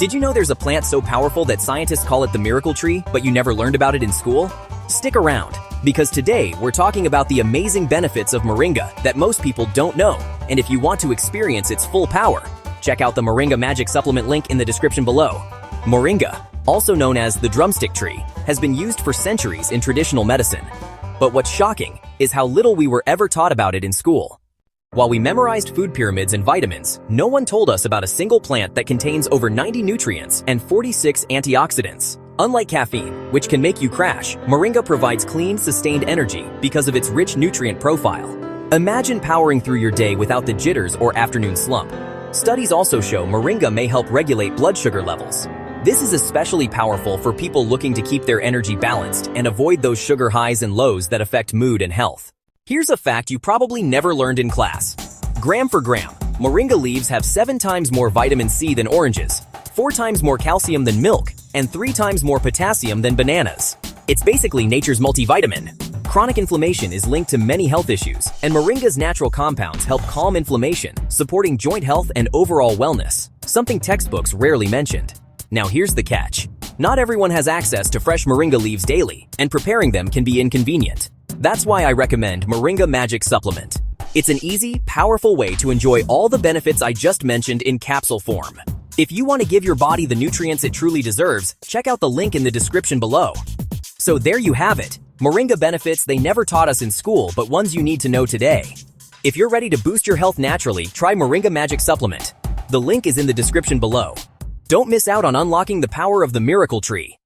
Did you know there's a plant so powerful that scientists call it the miracle tree, but you never learned about it in school? Stick around, because today we're talking about the amazing benefits of Moringa that most people don't know. And if you want to experience its full power, check out the Moringa Magic Supplement link in the description below. Moringa, also known as the drumstick tree, has been used for centuries in traditional medicine. But what's shocking is how little we were ever taught about it in school. While we memorized food pyramids and vitamins, no one told us about a single plant that contains over 90 nutrients and 46 antioxidants. Unlike caffeine, which can make you crash, Moringa provides clean, sustained energy because of its rich nutrient profile. Imagine powering through your day without the jitters or afternoon slump. Studies also show Moringa may help regulate blood sugar levels. This is especially powerful for people looking to keep their energy balanced and avoid those sugar highs and lows that affect mood and health. Here's a fact you probably never learned in class. Gram for gram, Moringa leaves have 7 times more vitamin C than oranges, 4 times more calcium than milk, and 3 times more potassium than bananas. It's basically nature's multivitamin. Chronic inflammation is linked to many health issues, and Moringa's natural compounds help calm inflammation, supporting joint health and overall wellness, something textbooks rarely mentioned. Now here's the catch. Not everyone has access to fresh Moringa leaves daily, and preparing them can be inconvenient. That's why I recommend Moringa Magic Supplement. It's an easy, powerful way to enjoy all the benefits I just mentioned in capsule form. If you want to give your body the nutrients it truly deserves, check out the link in the description below. So there you have it, Moringa benefits they never taught us in school but ones you need to know today. If you're ready to boost your health naturally, try Moringa Magic Supplement. The link is in the description below. Don't miss out on unlocking the power of the miracle tree.